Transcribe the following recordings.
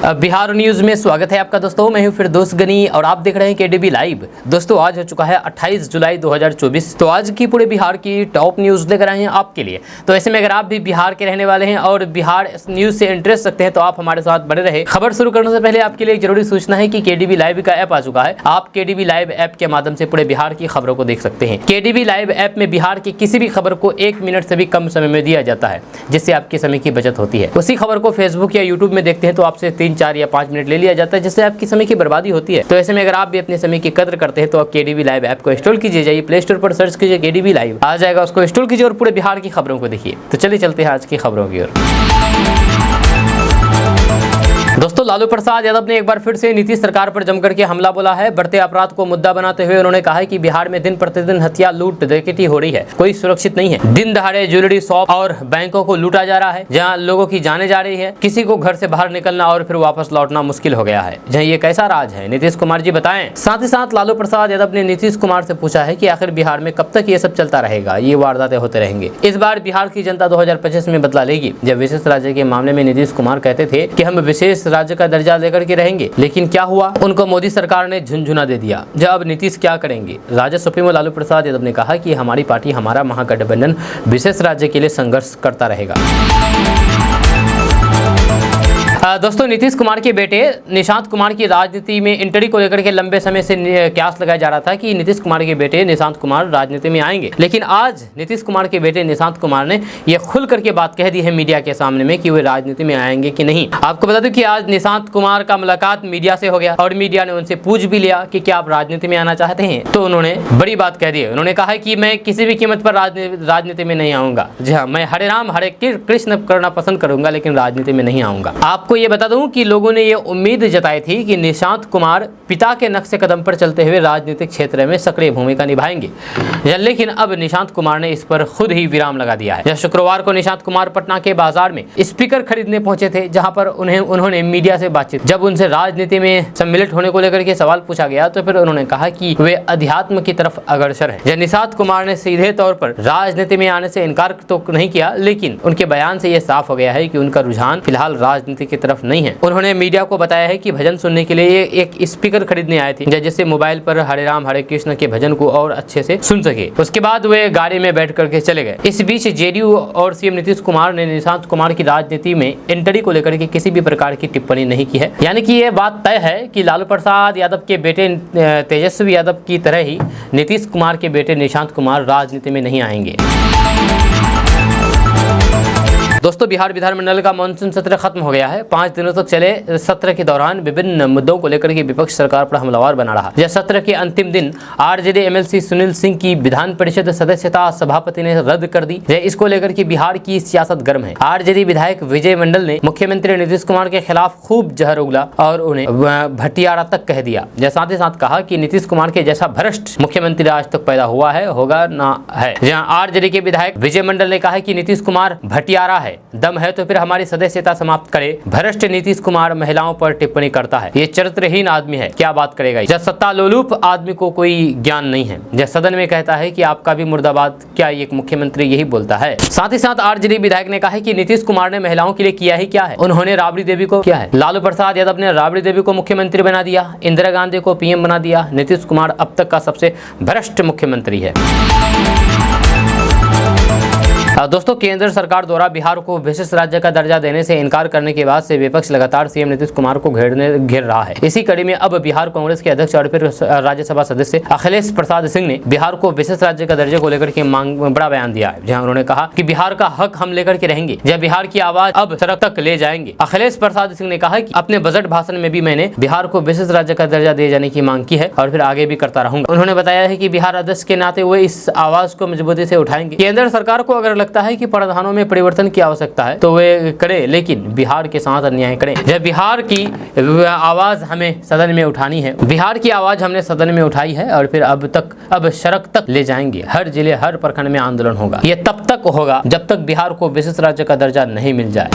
Bihar news में स्वागत है आपका दोस्तों। मैं हूं फिरदौस गनी और आप देख रहे हैं केडीबी लाइव। दोस्तों आज हो चुका है 28 जुलाई 2024। तो आज की पूरे बिहार की टॉप न्यूज लेकर आए हैं आपके लिए। तो ऐसे में अगर आप भी बिहार के रहने वाले हैं और बिहार न्यूज से इंटरेस्ट रखते हैं तो आप हमारे साथ बने रहे। खबर शुरू करने से पहले आपके लिए एक जरूरी सूचना है कि केडीबी लाइव का ऐप आ चुका है। आप केडीबी लाइव ऐप के माध्यम से पूरे बिहार की खबरों को देख सकते हैं। केडीबी लाइव ऐप में बिहार की किसी भी खबर को 1 मिनट से भी कम समय में दिया जाता है, जिससे आपके समय की बचत होती है। उसी खबर को फेसबुक या यूट्यूब में देखते हैं तो आपसे 3, 4 या 5 मिनट ले लिया जाता है, जिससे आपकी समय की बर्बादी होती है। तो ऐसे में अगर आप भी अपने समय की कदर करते हैं तो आप केडीबी लाइव ऐप को इंस्टॉल कीजिए। जाइए प्ले स्टोर पर सर्च कीजिए केडीबी लाइव, आ जाएगा, उसको इंस्टॉल कीजिए और पूरे बिहार की खबरों को देखिए। तो चलिए चलते हैं आज की खबरों की ओर। दोस्तों लालू प्रसाद यादव ने एक बार फिर से नीतीश सरकार पर जमकर के हमला बोला है। बढ़ते अपराध को मुद्दा बनाते हुए उन्होंने कहा है कि बिहार में दिन प्रतिदिन हत्या, लूट, डकैती हो रही है, कोई सुरक्षित नहीं है। दिन दहाड़े ज्वेलरी शॉप और बैंकों को लूटा जा रहा है, जहां लोगों की जानें जा रही है। किसी को घर से बाहर निकलना और फिर वापस लौटना मुश्किल हो गया है। जहां ये कैसा राज है, नीतीश कुमार जी बताएं। साथ ही साथ लालू प्रसाद यादव ने नीतीश कुमार से पूछा है कि आखिर बिहार में कब तक ये सब चलता रहेगा, ये वारदातें होते रहेंगे। इस बार बिहार की जनता 2025 में बदला लेगी। जब विशेष राज्य के मामले में नीतीश कुमार कहते थे कि हम विशेष राज्य का दर्जा लेकर के रहेंगे, लेकिन क्या हुआ, उनको मोदी सरकार ने झुनझुना दे दिया। जब अब नीतीश क्या करेंगे? राजद सुप्रीमो लालू प्रसाद यादव ने कहा कि हमारी पार्टी, हमारा महागठबंधन विशेष राज्य के लिए संघर्ष करता रहेगा। दोस्तों नीतीश कुमार के बेटे निशांत कुमार की राजनीति में एंट्री को लेकर के लंबे समय से कयास लगाया जा रहा था कि नीतीश कुमार के बेटे निशांत कुमार राजनीति में आएंगे। लेकिन आज नीतीश कुमार के बेटे निशांत कुमार ने यह खुल करके बात कह दी है मीडिया के सामने में कि वे राजनीति में आएंगे कि नहीं। आपको बता दूं कि आज निशांत कुमार का मुलाकात मीडिया से हो गया और मीडिया ने उनसे पूछ भी लिया कि क्या आप राजनीति में आना चाहते हैं। तो उन्होंने बड़ी बात कह दी है। उन्होंने कहा कि मैं किसी भी कीमत पर राजनीति में नहीं आऊंगा। जी हाँ, मैं हरे राम हरे कृष्ण करना पसंद करूंगा, लेकिन राजनीति में नहीं आऊंगा। आपको ये बता दूं कि लोगों ने ये उम्मीद जताई थी कि निशांत कुमार पिता के नक्शे कदम पर चलते हुए राजनीतिक क्षेत्र में सक्रिय भूमिका निभाएंगे, लेकिन अब निशांत कुमार ने इस पर खुद ही विराम लगा दिया है। शुक्रवार को निशांत कुमार पटना के बाजार में स्पीकर खरीदने पहुंचे थे, जहां पर उन्होंने मीडिया से बातचीत। जब उनसे राजनीति में सम्मिलित होने को लेकर के सवाल पूछा गया तो फिर उन्होंने कहा कि वे अध्यात्म की तरफ अग्रसर है। निशांत कुमार ने सीधे तौर पर राजनीति में आने से इनकार तो नहीं किया, लेकिन उनके बयान से यह साफ हो गया है कि उनका रुझान फिलहाल राजनीति की तरफ नहीं है। उन्होंने मीडिया को बताया है कि भजन सुनने के लिए एक स्पीकर खरीदने आए थे, जिससे मोबाइल पर हरे राम हरे कृष्ण के भजन को और अच्छे से सुन सके। उसके बाद वे गाड़ी में बैठ करके चले गए। इस बीच जेडीयू और सीएम नीतीश कुमार ने निशांत कुमार की राजनीति में एंट्री को लेकर के किसी भी प्रकार की टिप्पणी नहीं की है। यानी कि यह बात तय है कि लालू प्रसाद यादव के बेटे तेजस्वी यादव की तरह ही नीतीश कुमार के बेटे निशांत कुमार राजनीति में नहीं आएंगे। दोस्तों बिहार विधानमंडल का मानसून सत्र खत्म हो गया है। 5 दिनों तक चले सत्र के दौरान विभिन्न मुद्दों को लेकर के विपक्ष सरकार पर हमलावर बना रहा। यह सत्र के अंतिम दिन आरजेडी एमएलसी सुनील सिंह की विधान परिषद सदस्यता सभापति ने रद्द कर दी। इसको लेकर के बिहार की सियासत गर्म है। आरजेडी विधायक विजय मंडल ने मुख्यमंत्री नीतीश कुमार के खिलाफ खूब जहर उगला और उन्हें भटियारा तक कह दिया। साथ ही साथ कहा कि नीतीश कुमार के जैसा भ्रष्ट मुख्यमंत्री आज तक पैदा हुआ है, होगा ना है। जहाँ आरजेडी के विधायक विजय मंडल ने कहा कि नीतीश कुमार भटियारा है, दम है तो फिर हमारी सदस्यता समाप्त करे। भ्रष्ट नीतीश कुमार महिलाओं पर टिप्पणी करता है, ये चरित्रहीन आदमी है, क्या बात करेगा। जब सत्ता लोलुप आदमी को कोई ज्ञान नहीं है, जब सदन में कहता है कि आपका भी मुर्दाबाद, क्या एक मुख्यमंत्री यही बोलता है। साथ ही साथ आरजेडी विधायक ने कहा कि नीतीश कुमार ने महिलाओं के लिए किया ही क्या है। उन्होंने राबड़ी देवी को किया है। लालू प्रसाद यादव ने राबड़ी देवी को मुख्यमंत्री बना दिया, इंदिरा गांधी को पीएम बना दिया। नीतीश कुमार अब तक का सबसे भ्रष्ट मुख्यमंत्री है। दोस्तों केंद्र सरकार द्वारा बिहार को विशेष राज्य का दर्जा देने से इनकार करने के बाद से विपक्ष लगातार सीएम नीतीश कुमार को घेर रहा है। इसी कड़ी में अब बिहार कांग्रेस के अध्यक्ष और फिर राज्यसभा सदस्य अखिलेश प्रसाद सिंह ने बिहार को विशेष राज्य का दर्जा को लेकर के बड़ा बयान दिया है, जहां उन्होंने कहा कि बिहार का हक हम लेकर के रहेंगे, जब बिहार की आवाज अब सड़क तक ले जाएंगे। अखिलेश प्रसाद सिंह ने कहा कि अपने बजट भाषण में भी मैंने बिहार को विशेष राज्य का दर्जा दिए जाने की मांग की है और फिर आगे भी करता रहूंगा। उन्होंने बताया है कि बिहार अध्यक्ष के नाते वो इस आवाज को मजबूती से उठाएंगे। केंद्र सरकार को अगर लगता है कि प्रावधानों में परिवर्तन की आवश्यकता है तो वे करे, लेकिन बिहार के साथ अन्याय करें। जब बिहार की आवाज हमें सदन में उठानी है, बिहार की आवाज हमने सदन में उठाई है और फिर अब सड़क तक ले जाएंगे। हर जिले हर प्रखंड में आंदोलन होगा। ये तब तक होगा जब तक बिहार को विशेष राज्य का दर्जा नहीं मिल जाए।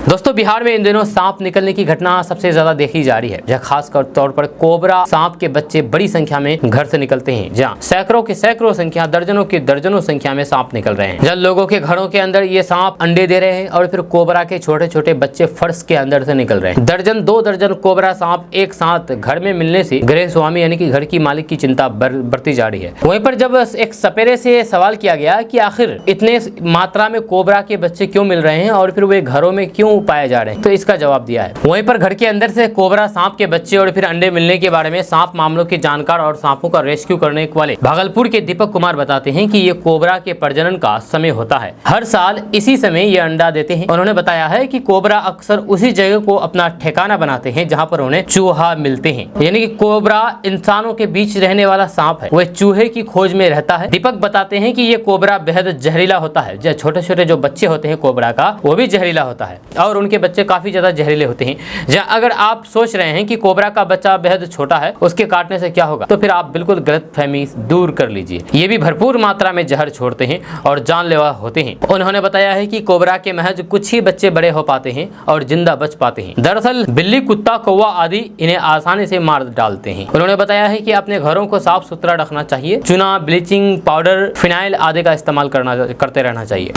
दोस्तों दोस्तों बिहार में इन दिनों सांप निकलने की घटना सबसे ज्यादा देखी जा रही है, जहाँ खास तौर पर कोबरा सांप के बच्चे बड़ी संख्या में घर से निकलते हैं, जहाँ सैकड़ों की सैकड़ों संख्या, दर्जनों की दर्जनों संख्या में सांप निकल रहे हैं। जब लोगों के घरों के अंदर ये सांप अंडे दे रहे हैं और फिर कोबरा के छोटे छोटे बच्चे फर्श के अंदर से निकल रहे हैं। दर्जन 2 दर्जन कोबरा सांप एक साथ घर में मिलने से गृह स्वामी यानी कि घर की मालिक की चिंता बढ़ती जा रही है। वहीं पर जब एक सपेरे से सवाल किया गया कि आखिर इतने मात्रा में कोबरा के बच्चे क्यों मिल रहे हैं और फिर वे घरों में क्यों पाए जा रहे हैं, तो इसका जवाब दिया है। वहीं पर घर के अंदर से कोबरा सांप के बच्चे और फिर अंडे मिलने के बारे में सांप मामलों के जानकार और सांपों का रेस्क्यू करने वाले भागलपुर के दीपक कुमार बताते हैं कि ये कोबरा के प्रजनन का समय होता है। हर साल इसी समय ये अंडा देते हैं। उन्होंने बताया है कि कोबरा अक्सर उसी जगह को अपना ठिकाना बनाते हैं जहाँ पर उन्हें चूहा मिलते हैं, यानी कि कोबरा इंसानों के बीच रहने वाला सांप है, वह चूहे की खोज में रहता है। दीपक बताते हैं कि ये कोबरा बेहद जहरीला होता है। जो छोटे छोटे जो बच्चे होते हैं कोबरा का, वो भी जहरीला होता है और उनके बच्चे काफी ज्यादा जहरीले होते हैं। जहाँ अगर आप सोच रहे हैं कि कोबरा का बच्चा बेहद छोटा है, उसके काटने से क्या होगा, तो फिर आप बिल्कुल गलतफहमी दूर कर लीजिए। ये भी भरपूर मात्रा में जहर छोड़ते हैं और जानलेवा होते हैं। उन्होंने बताया है कि कोबरा के महज कुछ ही बच्चे बड़े हो पाते हैं और जिंदा बच पाते हैं। दरअसल बिल्ली, कुत्ता, कौवा आदि इन्हें आसानी से मार डालते हैं। उन्होंने बताया है कि अपने घरों को साफ सुथरा रखना चाहिए। चूना, ब्लीचिंग पाउडर, फिनाइल आदि का इस्तेमाल करते रहना चाहिए।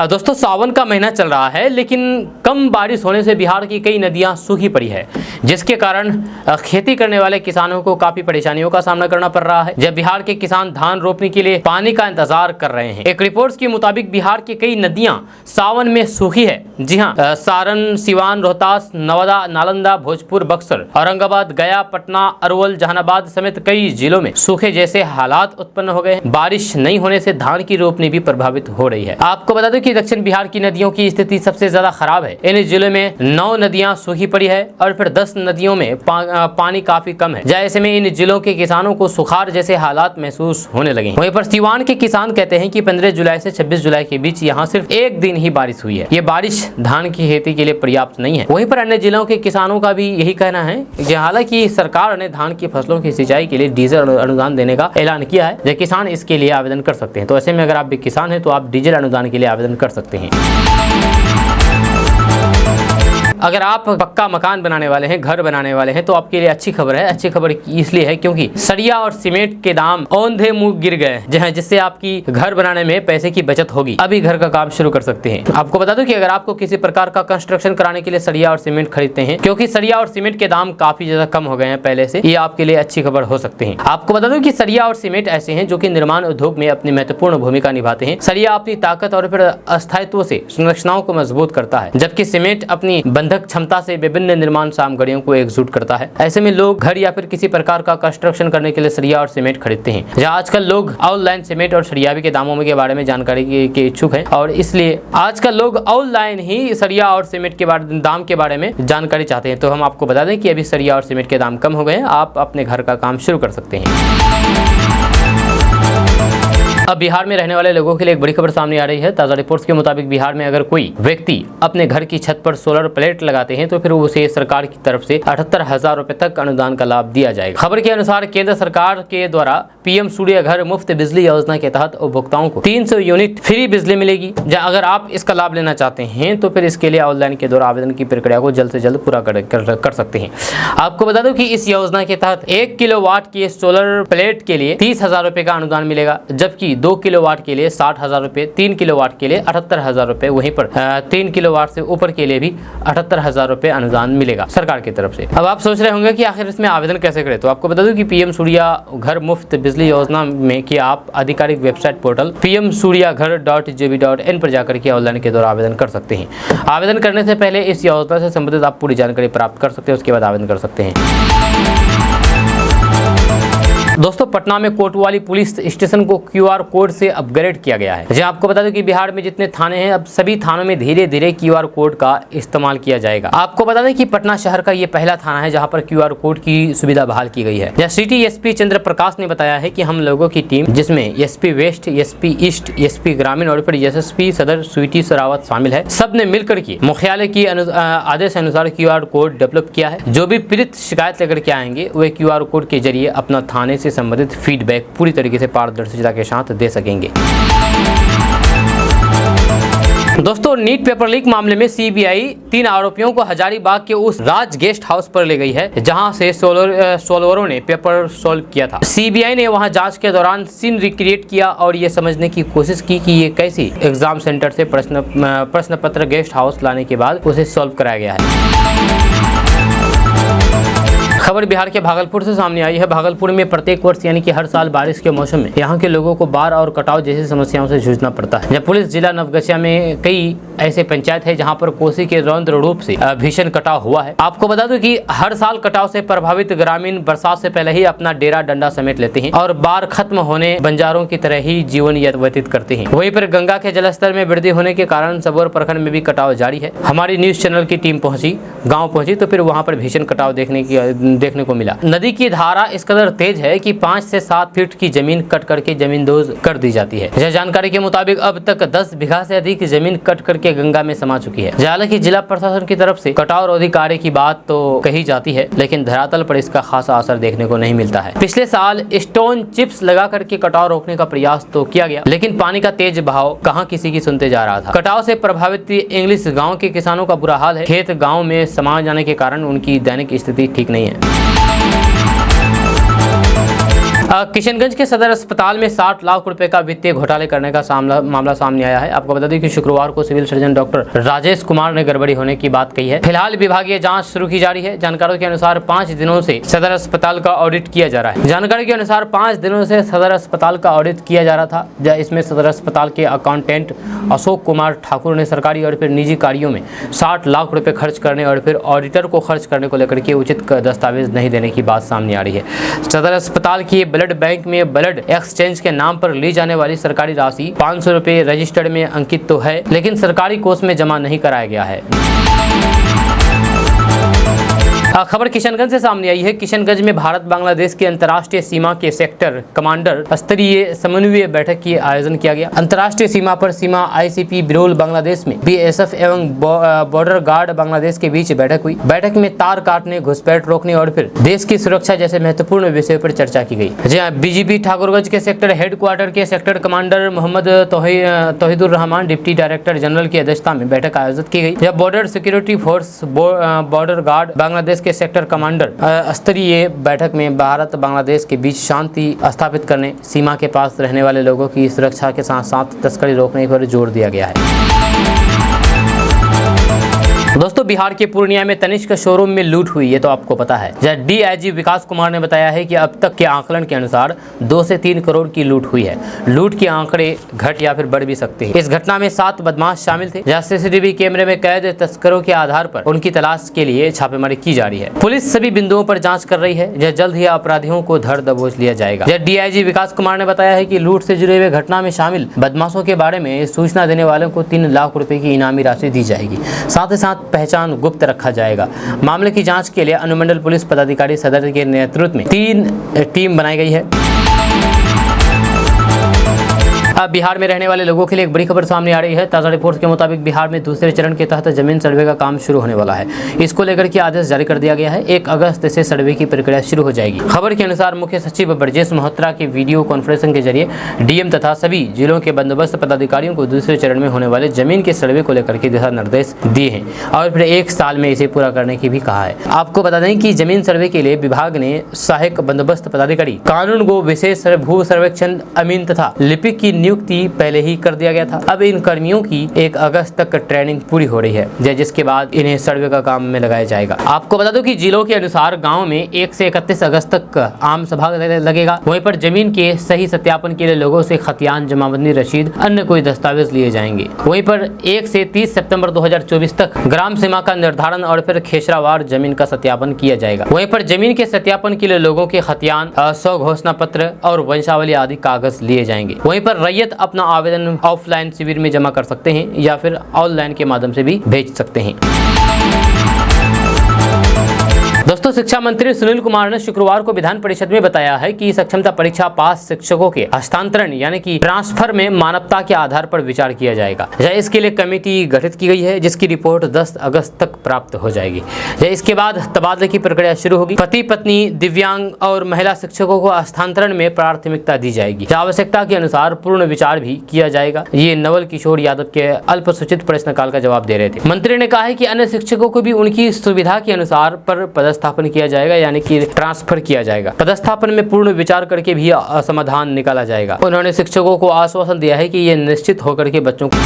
दोस्तों सावन का महीना चल रहा है, लेकिन कम बारिश होने से बिहार की कई नदियां सूखी पड़ी है, जिसके कारण खेती करने वाले किसानों को काफी परेशानियों का सामना करना पड़ रहा है। जब बिहार के किसान धान रोपने के लिए पानी का इंतजार कर रहे हैं। एक रिपोर्ट के मुताबिक बिहार की कई नदियां सावन में सूखी है। जी हाँ, सारण, सिवान, रोहतास, नवादा, नालंदा, भोजपुर, बक्सर, औरंगाबाद, गया, पटना, अरवल, जहानाबाद समेत कई जिलों में सूखे जैसे हालात उत्पन्न हो गए। बारिश नहीं होने से धान की रोपनी भी प्रभावित हो रही है। आपको बता दें कि दक्षिण बिहार की नदियों की स्थिति सबसे ज्यादा खराब है। इन जिलों में 9 नदियां सूखी पड़ी है और फिर 10 नदियों में पानी काफी कम है। ऐसे में इन जिलों के किसानों को सुखाड़ जैसे हालात महसूस होने लगे। वहीं पर सिवान के किसान कहते हैं कि 15 जुलाई से 26 जुलाई के बीच यहाँ सिर्फ एक दिन ही बारिश हुई है। ये बारिश धान की खेती के लिए पर्याप्त नहीं है। वहीं पर अन्य जिलों के किसानों का भी यही कहना है कि हालांकि सरकार ने धान की फसलों की सिंचाई के लिए डीजल अनुदान देने का ऐलान किया है, जो किसान इसके लिए आवेदन कर सकते हैं। तो ऐसे में अगर आप भी किसान हैं तो आप डीजल अनुदान के लिए आवेदन कर सकते हैं। अगर आप पक्का मकान बनाने वाले हैं, घर बनाने वाले हैं, तो आपके लिए अच्छी खबर है। अच्छी खबर इसलिए है क्योंकि सरिया और सीमेंट के दाम औंधे मुंह गिर गए, जिससे आपकी घर बनाने में पैसे की बचत होगी। अभी घर का काम शुरू कर सकते हैं। आपको बता दूं कि अगर आपको किसी प्रकार का कंस्ट्रक्शन कराने के लिए सरिया और सीमेंट खरीदते हैं, क्योंकि सरिया और सीमेंट के दाम काफी ज्यादा कम हो गए हैं पहले से, ये आपके लिए अच्छी खबर हो सकते हैं। आपको बता दूं कि सरिया और सीमेंट ऐसे हैं जो कि निर्माण उद्योग में अपनी महत्वपूर्ण भूमिका निभाते हैं। सरिया अपनी ताकत और फिर अस्थायित्व से संरचनाओं को मजबूत करता है, जबकि सीमेंट अपनी बंधक क्षमता से विभिन्न निर्माण सामग्रियों को एकजुट करता है। ऐसे में लोग घर या फिर किसी प्रकार का कंस्ट्रक्शन करने के लिए सरिया और सीमेंट खरीदते हैं। जहाँ आजकल लोग ऑनलाइन सीमेंट और सरियावी के दामों के बारे में जानकारी के इच्छुक हैं और इसलिए आजकल लोग ऑनलाइन ही सरिया और सीमेंट के दाम के बारे में जानकारी चाहते हैं। तो हम आपको बता दें कि अभी सरिया और सीमेंट के दाम कम हो गए हैं, आप अपने घर का काम शुरू कर सकते हैं। अब बिहार में रहने वाले लोगों के लिए एक बड़ी खबर सामने आ रही है। ताज़ा रिपोर्ट्स के मुताबिक बिहार में अगर कोई व्यक्ति अपने घर की छत पर सोलर प्लेट लगाते हैं तो फिर उसे सरकार की तरफ से 78,000 रुपए तक अनुदान का लाभ दिया जाएगा। खबर के अनुसार केंद्र सरकार के द्वारा पीएम सूर्य घर मुफ्त बिजली योजना के तहत उपभोक्ताओं को 300 यूनिट फ्री बिजली मिलेगी। अगर आप इसका लाभ लेना चाहते हैं तो फिर इसके लिए ऑनलाइन के द्वारा आवेदन की प्रक्रिया को जल्द से जल्द पूरा कर सकते हैं। आपको बता दूं कि इस योजना के तहत 1 किलोवाट की सोलर प्लेट के लिए 30,000 रुपए का अनुदान मिलेगा, जबकि 2 किलोवाट के लिए 60,000 रुपए, 3 किलोवाट के लिए 78,000 रुपए, वहीं पर 3 किलोवाट से ऊपर के लिए भी 78,000 रुपए अनुदान मिलेगा सरकार की तरफ से। अब आप सोच रहे होंगे कि आखिर इसमें आवेदन कैसे करें, तो आपको बता दूं कि पीएम सूर्य घर मुफ्त बिजली योजना में कि आप आधिकारिक वेबसाइट पोर्टल pmsuryaghar.gov.in पर जाकर के ऑनलाइन के द्वारा आवेदन कर सकते हैं। आवेदन करने से पहले इस योजना से संबंधित आप पूरी जानकारी प्राप्त कर सकते हैं, उसके बाद आवेदन कर सकते हैं। दोस्तों पटना में कोतवाली पुलिस स्टेशन को क्यूआर कोड से अपग्रेड किया गया है। जी आपको बता दें कि बिहार में जितने थाने हैं अब सभी थानों में धीरे धीरे क्यूआर कोड का इस्तेमाल किया जाएगा। आपको बता दें कि पटना शहर का ये पहला थाना है जहां पर क्यूआर कोड की सुविधा बहाल की गई है। सिटी एसपी चंद्र प्रकाश ने बताया है कि हम लोगों की टीम जिसमें SP west, SP east, SP ग्रामीण और फिर एसएसपी सदर स्वीटी सरावत शामिल है, सब ने मिलकर के मुख्यालय की आदेश अनुसार क्यूआर कोड डेवलप किया है। जो भी पीड़ित शिकायत लेकर के आएंगे वे क्यूआर कोड के जरिए अपना थाने से संबंधित फीडबैक पूरी तरीके से पारदर्शिता के साथ दे सकेंगे। दोस्तों नीट पेपर लीक मामले में सीबीआई 3 आरोपियों को हजारीबाग के उस राज गेस्ट हाउस पर ले गई है जहां से सोल्वरों ने पेपर सॉल्व किया था। सीबीआई ने वहां जांच के दौरान सीन रिक्रिएट किया और ये समझने की कोशिश की कि ये कैसी एग्जाम सेंटर से प्रश्न पत्र गेस्ट हाउस लाने के बाद उसे सॉल्व कराया गया है। खबर बिहार के भागलपुर से सामने आई है। भागलपुर में प्रत्येक वर्ष यानी कि हर साल बारिश के मौसम में यहाँ के लोगों को बाढ़ और कटाव जैसी समस्याओं से जूझना पड़ता है। जब पुलिस जिला नवगछिया में कई ऐसे पंचायत है जहाँ पर कोसी के रौद्र रूप से भीषण कटाव हुआ है। आपको बता दूं कि हर साल कटाव से प्रभावित ग्रामीण बरसात से पहले ही अपना डेरा डंडा समेट लेते हैं और बाढ़ खत्म होने बंजारों की तरह ही जीवन व्यतीत करते हैं। वहीं पर गंगा के जलस्तर में वृद्धि होने के कारण सबौर प्रखंड में भी कटाव जारी है। हमारी न्यूज चैनल की टीम गाँव पहुंची तो फिर वहाँ पर भीषण कटाव देखने को मिला। नदी की धारा इस कदर तेज है कि 5 से 7 फीट की जमीन कट करके जमींदोज कर दी जाती है। यह जानकारी के मुताबिक अब तक 10 बीघा से अधिक जमीन कट करके गंगा में समा चुकी है। हालांकि जिला प्रशासन की तरफ से कटाव रोधी कार्य की बात तो कही जाती है, लेकिन धरातल पर इसका खासा असर देखने को नहीं मिलता है। पिछले साल स्टोन चिप्स लगा करके कटाव रोकने का प्रयास तो किया गया, लेकिन पानी का तेज बहाव कहां किसी की सुनते जा रहा था। कटाव से प्रभावित इंग्लिश गाँव के किसानों का बुरा हाल है। खेत गाँव में समा जाने के कारण उनकी दैनिक स्थिति ठीक नहीं है। किशनगंज के सदर अस्पताल में 60 लाख रुपए का वित्तीय घोटाले करने का मामला सामने आया है। आपको बता दें कि शुक्रवार को civil surgeon doctor Rajesh Kumar ने गड़बड़ी होने की बात कही है। फिलहाल विभागीय जांच शुरू की जा रही है। जानकारियों के अनुसार 5 दिनों से सदर अस्पताल का ऑडिट किया जा रहा है। जानकारी के अनुसार 5 दिनों से सदर अस्पताल का ऑडिट किया जा रहा था। इसमें सदर अस्पताल के अकाउंटेंट अशोक कुमार ठाकुर ने सरकारी और फिर निजी कार्यों में 60 लाख रुपए खर्च करने और फिर ऑडिटर को खर्च करने को लेकर के उचित दस्तावेज नहीं देने की बात सामने आ रही है। सदर अस्पताल की ब्लड बैंक में ब्लड एक्सचेंज के नाम पर ली जाने वाली सरकारी राशि 500 रुपए रजिस्टर्ड में अंकित तो है, लेकिन सरकारी कोष में जमा नहीं कराया गया है। खबर किशनगंज से सामने आई है। किशनगंज में भारत बांग्लादेश की अंतर्राष्ट्रीय सीमा के सेक्टर कमांडर स्तरीय समन्वय बैठक की आयोजन किया गया। अंतर्राष्ट्रीय सीमा पर सीमा आईसीपी बिरोल बांग्लादेश में बीएसएफ एवं बॉर्डर गार्ड बांग्लादेश के बीच बैठक हुई। बैठक में तार काटने, घुसपैठ रोकने और फिर देश की सुरक्षा जैसे महत्वपूर्ण विषयों पर चर्चा की गई। बीजीपी ठाकुरगंज के सेक्टर हेडक्वार्टर के sector commander Mohammad Tauhidur Rahman deputy director general की अध्यक्षता में बैठक आयोजित की गई। जब border security force border guard Bangladesh के सेक्टर कमांडर स्तरीय बैठक में भारत बांग्लादेश के बीच शांति स्थापित करने, सीमा के पास रहने वाले लोगों की सुरक्षा के साथ साथ तस्करी रोकने पर जोर दिया गया है। दोस्तों बिहार के पूर्णिया में तनिष्क शोरूम में लूट हुई, ये तो आपको पता है। डीआईजी विकास कुमार ने बताया है कि अब तक के आंकलन के अनुसार 2 से 3 करोड़ की लूट हुई है। लूट के आंकड़े घट या फिर बढ़ भी सकते हैं। इस घटना में 7 बदमाश शामिल थे। जहां सीसीटीवी कैमरे में कैद तस्करों के आधार पर उनकी तलाश के लिए छापेमारी की जा रही है। पुलिस सभी बिंदुओं पर जाँच कर रही है। जल्द ही अपराधियों को धर दबोच लिया जाएगा। डीआईजी विकास कुमार ने बताया है कि लूट से जुड़े हुए घटना में शामिल बदमाशों के बारे में सूचना देने वालों को 3 लाख रुपए की इनामी राशि दी जाएगी। साथ ही साथ पहचान गुप्त रखा जाएगा। मामले की जांच के लिए अनुमंडल पुलिस पदाधिकारी सदर के नेतृत्व में 3 टीम बनाई गई है। अब बिहार में रहने वाले लोगों के लिए एक बड़ी खबर सामने आ रही है। ताज़ा रिपोर्ट के मुताबिक बिहार में दूसरे चरण के तहत जमीन सर्वे का काम शुरू होने वाला है। इसको लेकर के आदेश जारी कर दिया गया है। 1 अगस्त से सर्वे की प्रक्रिया शुरू हो जाएगी। खबर के अनुसार मुख्य सचिव ब्रजेश मल्होत्रा के वीडियो कॉन्फ्रेंसिंग के जरिए डीएम तथा सभी जिलों के बंदोबस्त पदाधिकारियों को दूसरे चरण में होने वाले जमीन के सर्वे को लेकर के दिशा निर्देश दिए हैं और फिर 1 साल में इसे पूरा करने की भी कहा है। आपको बता दें कि जमीन सर्वे के लिए विभाग ने सहायक बंदोबस्त पदाधिकारी, कानून गो विशेष भू सर्वेक्षण अमीन तथा लिपिक की नियुक्ति पहले ही कर दिया गया था। अब इन कर्मियों की 1 अगस्त तक ट्रेनिंग पूरी हो रही है, जिसके बाद इन्हें सर्वे का काम में लगाया जाएगा। आपको बता दो कि जिलों के अनुसार गांव में 1 से 31 अगस्त तक आम सभा लगेगा। वहीं पर जमीन के सही सत्यापन के लिए लोगों से खतियान, जमाबंदी रसीद, अन्य कोई दस्तावेज लिए जाएंगे। वहीं पर 1 से 30 सितंबर 2024 तक ग्राम सीमा का निर्धारण और फिर खेसरावार जमीन का सत्यापन किया जाएगा। वहीं पर जमीन के सत्यापन के लिए लोगों के खतियान, 100 घोषणा पत्र और वंशावली आदि कागज लिए जाएंगे। वहीं पर रैयत अपना आवेदन ऑफलाइन शिविर में जमा कर सकते हैं या फिर ऑनलाइन के माध्यम से भी भेज सकते हैं। दोस्तों दोस्तों शिक्षा मंत्री सुनील कुमार ने शुक्रवार को विधान परिषद में बताया है कि सक्षमता परीक्षा पास शिक्षकों के हस्तांतरण यानी कि ट्रांसफर में मानवता के आधार पर विचार किया जाएगा। इसके लिए कमेटी गठित की गई है जिसकी रिपोर्ट 10 अगस्त तक प्राप्त हो जाएगी। इसके बाद तबादले की प्रक्रिया शुरू होगी। पति पत्नी, दिव्यांग और महिला शिक्षकों को हस्तांतरण में प्राथमिकता दी जाएगी। आवश्यकता के अनुसार पूर्ण विचार भी किया जाएगा। ये नवल किशोर यादव के अल्पसूचित प्रश्नकाल का जवाब दे रहे थे। मंत्री ने कहा है कि अन्य शिक्षकों को भी उनकी सुविधा के अनुसार पर पदस्थापन किया जाएगा यानी कि ट्रांसफर किया जाएगा। पदस्थापन में पूर्ण विचार करके भी समाधान निकाला जाएगा। उन्होंने शिक्षकों को आश्वासन दिया है कि ये निश्चित होकर के बच्चों को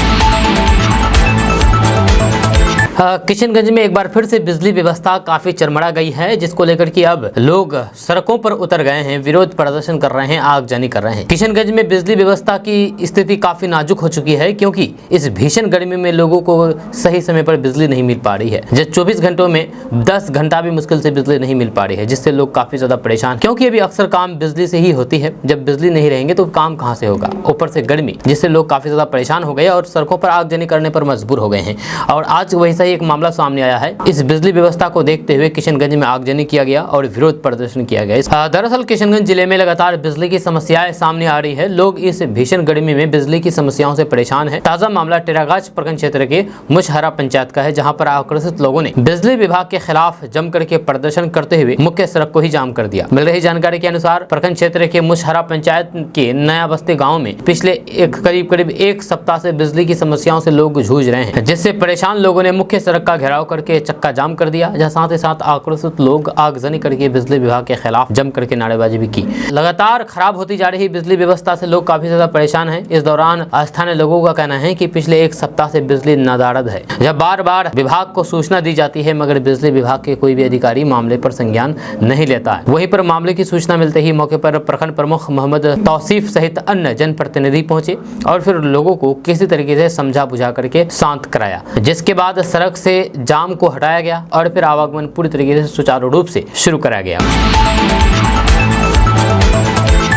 किशनगंज में एक बार फिर से बिजली व्यवस्था काफी चरमरा गई है, जिसको लेकर के अब लोग सड़कों पर उतर गए हैं, विरोध प्रदर्शन कर रहे हैं, आगजनी कर रहे हैं। किशनगंज में बिजली व्यवस्था की स्थिति काफी नाजुक हो चुकी है क्योंकि इस भीषण गर्मी में लोगों को सही समय पर बिजली नहीं मिल पा रही है। जब 24 घंटों में 10 घंटा भी मुश्किल से बिजली नहीं मिल पा रही है, जिससे लोग काफी ज्यादा परेशान, क्योंकि अभी अक्सर काम बिजली से ही होती है। जब बिजली नहीं रहेंगे तो काम कहाँ से होगा, ऊपर से गर्मी, जिससे लोग काफी ज्यादा परेशान हो गए और सड़कों पर आगजनी करने पर मजबूर हो गए हैं। और आज वैसा ही एक मामला सामने आया है। इस बिजली व्यवस्था को देखते हुए किशनगंज में आगजनी किया गया और विरोध प्रदर्शन किया गया। दरअसल किशनगंज जिले में लगातार बिजली की समस्याएं सामने आ रही है। लोग इस भीषण गर्मी में बिजली की समस्याओं से परेशान हैं। ताजा मामला टेरागाछ प्रखंड क्षेत्र के मुशहरा पंचायत का है, जहां पर आक्रोशित लोगों ने बिजली विभाग के खिलाफ जमकर के प्रदर्शन करते हुए मुख्य सड़क को ही जाम कर दिया। मिल रही जानकारी के अनुसार प्रखंड क्षेत्र के मुशहरा पंचायत के नया बस्ती गाँव में पिछले करीब एक सप्ताह से बिजली की समस्याओं से लोग जूझ रहे हैं, जिससे परेशान लोगों ने मुख्य सड़क का घेराव करके चक्का जाम कर दिया। जहां साथ ही साथ आक्रोशित लोग आगजनी करके बिजली विभाग के खिलाफ जम करके नारेबाजी भी की। लगातार खराब होती जा रही बिजली व्यवस्था से लोग काफी ज्यादा परेशान हैं। इस दौरान स्थानीय लोगों का कहना है कि पिछले एक सप्ताह से बिजली नदारद है। जब बार बार विभाग को सूचना दी जाती है मगर बिजली विभाग के कोई भी अधिकारी मामले पर संज्ञान नहीं लेता है। वहीं पर मामले की सूचना मिलते ही मौके पर प्रखंड प्रमुख मोहम्मद तौसीफ सहित अन्य जनप्रतिनिधि पहुंचे और फिर लोगों को किसी तरीके से समझा बुझा करके शांत कराया, जिसके बाद सड़क से जाम को हटाया गया और फिर आवागमन पूरी तरीके से सुचारू रूप से शुरू कराया गया।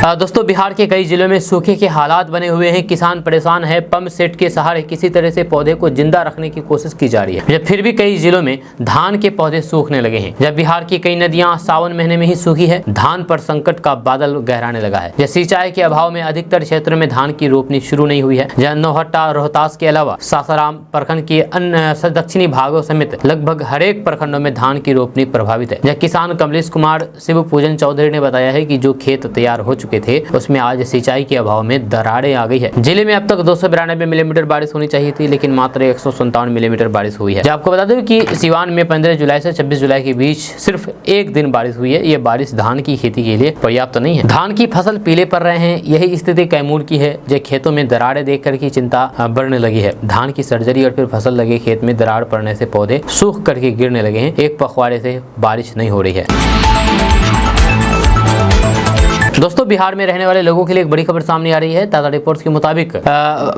दोस्तों बिहार के कई जिलों में सूखे के हालात बने हुए हैं। किसान परेशान है। पंप सेट के सहारे किसी तरह से पौधे को जिंदा रखने की कोशिश की जा रही है, जब फिर भी कई जिलों में धान के पौधे सूखने लगे हैं। जब बिहार की कई नदियां सावन महीने में ही सूखी है, धान पर संकट का बादल गहराने लगा है। जब सिंचाई के अभाव में अधिकतर क्षेत्र में धान की रोपनी शुरू नहीं हुई है। जहाँ नौहट्टा, रोहतास के अलावा सासाराम प्रखंड के अन्य दक्षिणी भागों समेत लगभग हर एक प्रखंडों में धान की रोपनी प्रभावित है। जब किसान कमलेश कुमार शिव पूजन चौधरी ने बताया है कि जो खेत तैयार हो चुके थे उसमें आज सिंचाई के अभाव में दरारें आ गई है। जिले में अब तक 292 मिलीमीटर बारिश होनी चाहिए थी, लेकिन मात्र 157 मिलीमीटर बारिश हुई है। जब आपको बता दूं कि सिवान में 15 जुलाई से 26 जुलाई के बीच सिर्फ एक दिन बारिश हुई है। ये बारिश धान की खेती के लिए पर्याप्त तो नहीं है। धान की फसल पीले पड़ रहे हैं। यही स्थिति कैमूर की है, जो खेतों में दरारें देख कर की चिंता बढ़ने लगी है। धान की सर्जरी और फिर फसल लगे खेत में दरार पड़ने से पौधे सूख करके गिरने लगे हैं। एक पखवाड़े से बारिश नहीं हो रही है। दोस्तों बिहार में रहने वाले लोगों के लिए एक बड़ी खबर सामने आ रही है। ताज़ा रिपोर्ट्स के मुताबिक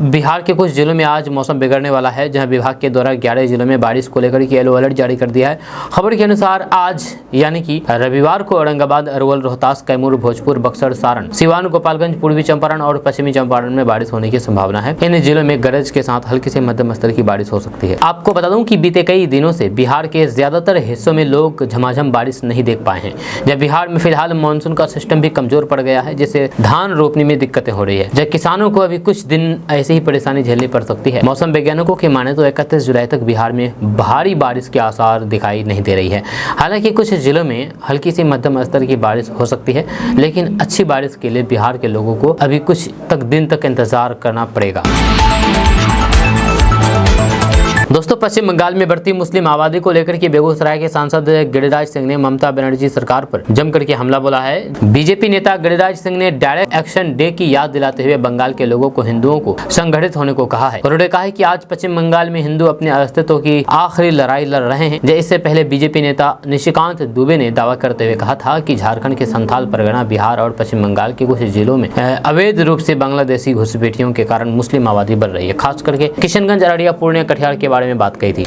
बिहार के कुछ जिलों में आज मौसम बिगड़ने वाला है, जहां विभाग के द्वारा 11 जिलों में बारिश को लेकर के येलो अलर्ट जारी कर दिया है। खबर के अनुसार आज यानी कि रविवार को औरंगाबाद, अरवल, रोहतास, कैमूर, भोजपुर, बक्सर, सारण, सिवान, गोपालगंज, पूर्वी चंपारण और पश्चिमी चंपारण में बारिश होने की संभावना है। इन जिलों में गरज के साथ हल्की से मध्यम स्तर की बारिश हो सकती है। आपको बता दूं कि बीते कई दिनों से बिहार के ज्यादातर हिस्सों में लोग झमाझम बारिश नहीं देख पाए हैं। जब बिहार में फिलहाल मानसून का सिस्टम भी कमजोर पड़ गया है, जिससे धान रोपनी में दिक्कतें हो रही है। जब किसानों को अभी कुछ दिन ऐसे ही परेशानी झेलनी पड़ सकती है। मौसम वैज्ञानिकों के माने तो 31 जुलाई तक बिहार में भारी बारिश के आसार दिखाई नहीं दे रही है। हालांकि कुछ जिलों में हल्की सी मध्यम स्तर की बारिश हो सकती है, लेकिन अच्छी बारिश के लिए बिहार के लोगों को अभी कुछ दिन तक इंतजार करना पड़ेगा। दोस्तों पश्चिम बंगाल में बढ़ती मुस्लिम आबादी को लेकर के बेगूसराय के सांसद गिरिराज सिंह ने ममता बनर्जी सरकार पर जमकर के हमला बोला है। बीजेपी नेता गिरिराज सिंह ने डायरेक्ट एक्शन डे की याद दिलाते हुए बंगाल के लोगों को हिंदुओं को संगठित होने को कहा है। उन्होंने कहा है कि आज पश्चिम बंगाल में हिंदू अपने अस्तित्व की आखिरी लड़ाई लड़ रहे हैं। इससे पहले बीजेपी नेता निशिकांत दुबे ने दावा करते हुए कहा था कि झारखंड के संथाल परगना, बिहार और पश्चिम बंगाल के कुछ जिलों में अवैध रूप से बांग्लादेशी घुसपैठियों के कारण मुस्लिम आबादी बढ़ रही है। खास करके किशनगंज, अररिया, पूर्णिया, कटिहार के बारे में बात कही थी,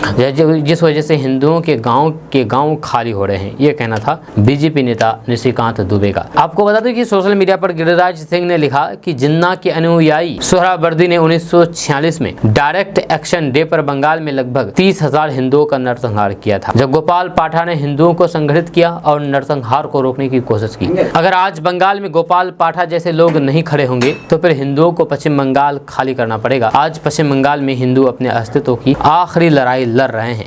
जिस वजह से हिंदुओं के गांव खाली हो रहे हैं। ये कहना था बीजेपी नेता निशिकांत दुबे का। आपको बता दें कि सोशल मीडिया पर गिरिराज सिंह ने लिखा कि जिन्ना के अनुयायी सोहरावर्दी ने 1946 में डायरेक्ट एक्शन डे पर बंगाल में लगभग 30,000 हिंदुओं का नरसंहार किया था, जब गोपाल पाठा ने हिंदुओं को संगठित किया और नरसंहार को रोकने की कोशिश की। अगर आज बंगाल में गोपाल पाठा जैसे लोग नहीं खड़े होंगे तो फिर हिंदुओं को पश्चिम बंगाल खाली करना पड़ेगा। आज पश्चिम बंगाल में हिंदू अपने अस्तित्व की आखिरी लड़ाई लड़ रहे हैं।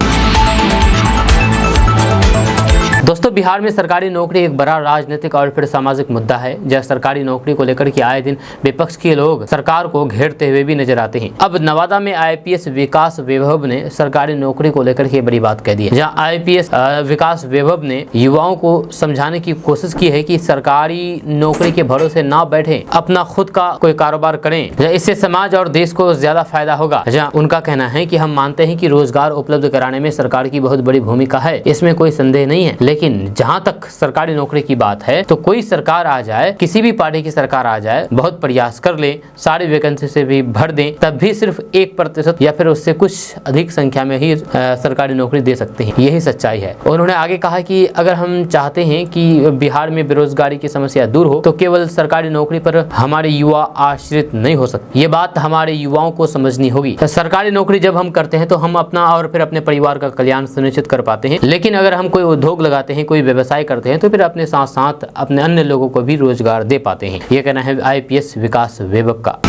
दोस्तों, बिहार में सरकारी नौकरी एक बड़ा राजनीतिक और फिर सामाजिक मुद्दा है, जहाँ सरकारी नौकरी को लेकर के आए दिन विपक्ष के लोग सरकार को घेरते हुए भी नजर आते हैं। अब नवादा में आईपीएस विकास वैभव ने सरकारी नौकरी को लेकर के बड़ी बात कह दी है, जहाँ आईपीएस विकास वैभव ने युवाओं को समझाने की कोशिश की है कि सरकारी नौकरी के भरोसे ना बैठे, अपना खुद का कोई कारोबार करें, इससे समाज और देश को ज्यादा फायदा होगा। जहाँ उनका कहना है कि हम मानते हैं कि रोजगार उपलब्ध कराने में सरकार की बहुत बड़ी भूमिका है, इसमें कोई संदेह नहीं है, लेकिन जहां तक सरकारी नौकरी की बात है तो कोई सरकार आ जाए, किसी भी पार्टी की सरकार आ जाए, बहुत प्रयास कर ले, सारी वैकेंसी से भी भर दें, तब भी सिर्फ 1% या फिर उससे कुछ अधिक संख्या में ही सरकारी नौकरी दे सकते हैं। यही सच्चाई है। उन्होंने आगे कहा कि अगर हम चाहते हैं कि बिहार में बेरोजगारी की समस्या दूर हो तो केवल सरकारी नौकरी पर हमारे युवा आश्रित नहीं हो सकते। ये बात हमारे युवाओं को समझनी होगी। सरकारी नौकरी जब हम करते हैं तो हम अपना और फिर अपने परिवार का कल्याण सुनिश्चित कर पाते हैं, लेकिन अगर हम कोई उद्योग लगाते हैं, कोई व्यवसाय करते हैं तो फिर अपने साथ साथ अपने अन्य लोगों को भी रोजगार दे पाते हैं। यह कहना है आईपीएस विकास वैभव का।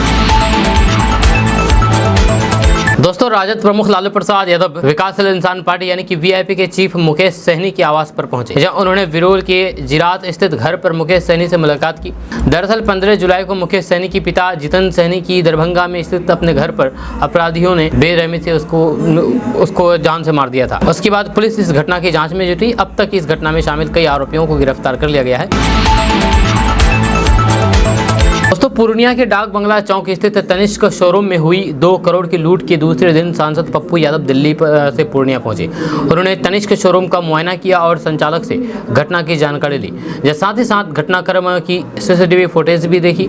दोस्तों, राजद प्रमुख लालू प्रसाद यादव विकासशील इंसान पार्टी यानी कि वीआईपी के चीफ मुकेश सहनी के आवास पर पहुंचे, जहां उन्होंने विरोल के जिरात स्थित घर पर मुकेश सहनी से मुलाकात की। दरअसल 15 जुलाई को मुकेश सहनी के पिता जितेंद्र सहनी की दरभंगा में स्थित अपने घर पर अपराधियों ने बेरहमी से उसको जान से मार दिया था। उसके बाद पुलिस इस घटना की जाँच में जुटी। अब तक इस घटना में शामिल कई आरोपियों को गिरफ्तार कर लिया गया है। दोस्तों, पूर्णिया के डाक बंगला चौक स्थित तनिष्क शोरूम में हुई 2 करोड़ की लूट के दूसरे दिन सांसद पप्पू यादव दिल्ली से पूर्णिया पहुंचे। उन्होंने तनिष्क शोरूम का मुआयना किया और संचालक से घटना की जानकारी ली। साथ ही साथ घटनाक्रम की सीसीटीवी फुटेज भी देखी।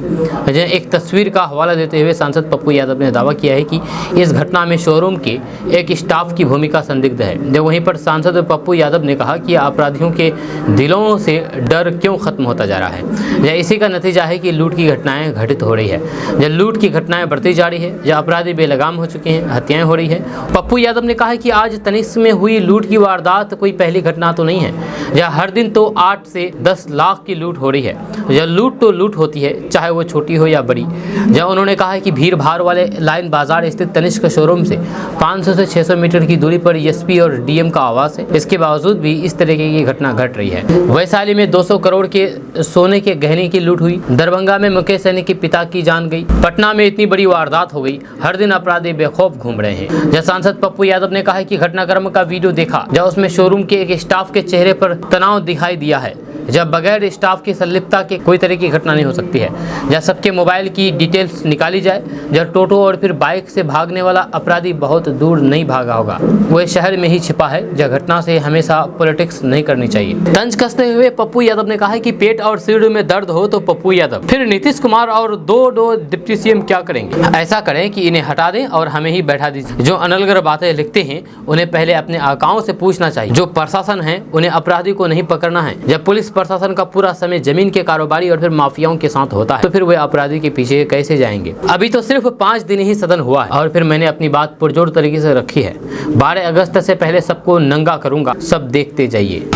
एक तस्वीर का हवाला देते हुए सांसद पप्पू यादव ने दावा किया है कि इस घटना में शोरूम के एक स्टाफ की भूमिका संदिग्ध है। जब वहीं पर सांसद पप्पू यादव ने कहा कि अपराधियों के दिलों से डर क्यों खत्म होता जा रहा है। इसी का नतीजा है कि लूट की घटनाएं घटित हो रही है। जब लूट की घटनाएं बढ़ती जा रही है, जब अपराधी बेलगाम हो चुके हैं, हत्याएं हो रही है। पप्पू यादव ने कहा कि आज तनिष्क में हुई लूट की वारदात कोई पहली घटना तो नहीं है। जहाँ हर दिन तो 8 से 10 लाख की लूट हो रही है। जब लूट तो लूट होती है, चाहे वो छोटी हो या बड़ी। जहाँ उन्होंने कहा कि भीड़ भाड़ वाले लाइन बाजार स्थित तनिष्क शोरूम से 500 से 600 मीटर की दूरी पर एसपी और डीएम का आवास है। इसके बावजूद भी इस तरीके की घटना घट रही है। वैशाली में 200 करोड़ के सोने के गहने की लूट हुई। दरभंगा में मुकेश सहनी के पिता की जान गई। पटना में इतनी बड़ी वारदात हो गई। हर दिन अपराधी बेखौफ घूम रहे हैं। जब सांसद पप्पू यादव ने कहा कि घटनाक्रम का वीडियो देखा, जब उसमें शोरूम के एक स्टाफ के चेहरे पर तनाव दिखाई दिया है। जब बगैर स्टाफ की संलिप्तता के कोई तरह की घटना नहीं हो सकती है। जब सबके मोबाइल की डिटेल्स निकाली जाए, जब टोटो और फिर बाइक से भागने वाला अपराधी बहुत दूर नहीं भागा होगा, वह शहर में ही छिपा है। जब घटना से हमेशा पॉलिटिक्स नहीं करनी चाहिए। तंज कसते हुए पप्पू यादव ने कहा कि पेट और सिर में दर्द हो तो पप्पू यादव, फिर नीतीश कुमार और दो डिप्टी सीएम क्या करेंगे? ऐसा करें कि इन्हें हटा दें और हमें ही बैठा दीजिए। जो अनलगर बातें लिखते हैं उन्हें पहले अपने आकाओं से पूछना चाहिए। जो प्रशासन है उन्हें अपराधी को नहीं पकड़ना है। जब पुलिस प्रशासन का पूरा समय जमीन के कारोबारी और फिर माफियाओं के साथ होता है तो फिर वे अपराधी के पीछे कैसे जाएंगे? अभी तो सिर्फ 5 दिन ही सदन हुआ है और फिर मैंने अपनी बात पुरजोर तरीके से रखी है। 12 अगस्त से पहले सबको नंगा करूंगा, सब देखते जाइए।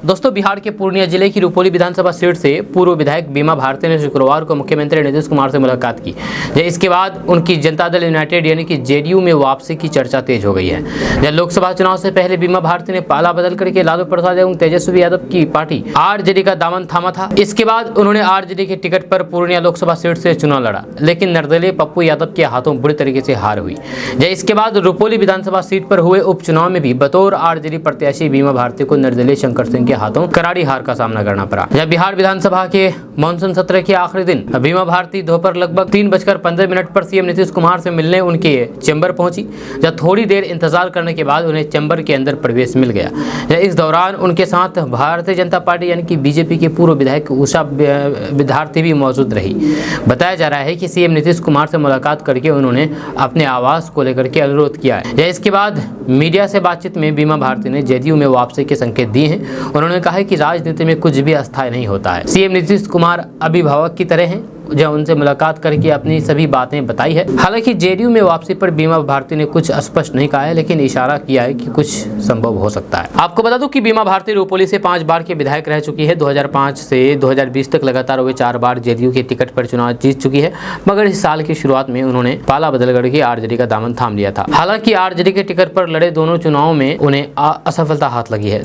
दोस्तों, बिहार के पूर्णिया जिले की रुपौली विधानसभा सीट से पूर्व विधायक बीमा भारती ने शुक्रवार को मुख्यमंत्री नीतीश कुमार से मुलाकात की। इसके बाद उनकी जनता दल यूनाइटेड यानी कि जेडीयू में वापसी की चर्चा तेज हो गई है। लोकसभा चुनाव से पहले बीमा भारती ने पाला बदल करके लालू प्रसाद एवं तेजस्वी यादव की पार्टी आरजेडी का दामन थामा था। इसके बाद उन्होंने आरजेडी के टिकट पर पूर्णिया लोकसभा सीट से चुनाव लड़ा, लेकिन निर्दलीय पप्पू यादव के हाथों बुरी तरीके से हार हुई। इसके बाद रुपौली विधानसभा सीट पर हुए उपचुनाव में भी बतौर आरजेडी प्रत्याशी बीमा भारती को निर्दलीय शंकर सिंह हाथों करारी हार का सामना करना पड़ा। जब बिहार विधानसभा के मानसून सत्र के आखिरी दिन बीमा भारती दोपहर लगभग 3:15 पर सीएम नीतीश कुमार से मिलने उनके चैम्बर पहुंची। जब थोड़ी देर इंतजार करने के बाद उन्हें चैम्बर के अंदर प्रवेश मिल गया। इस दौरान उनके साथ भारतीय जनता पार्टी यानी कि बीजेपी के पूर्व विधायक उषा विद्यार्थी भी मौजूद रही। बताया जा रहा है कि सीएम नीतीश कुमार से मुलाकात करके उन्होंने अपने आवास को लेकर के अनुरोध किया है। इसके बाद मीडिया से बातचीत में बीमा भारती ने जेडीयू में वापसी के संकेत दिए हैं। उन्होंने कहा है कि राजनीति में कुछ भी अस्थायी नहीं होता है। सीएम नीतीश कुमार अभिभावक की तरह हैं, जब उनसे मुलाकात करके अपनी सभी बातें बताई है। हालांकि जेडीयू में वापसी पर बीमा भारती ने कुछ स्पष्ट नहीं कहा है, लेकिन इशारा किया है कि कुछ संभव हो सकता है। आपको बता दूं कि बीमा भारती रुपोली से 5 बार के विधायक रह चुकी है। 2005 से 2020 तक लगातार वे 4 बार जेडीयू के टिकट पर चुनाव जीत चुकी है, मगर इस साल की शुरुआत में उन्होंने पाला बदल करके आरजेडी का दामन थाम लिया था। हालांकि आरजेडी के टिकट पर लड़े दोनों चुनावों में उन्हें असफलता हाथ लगी है।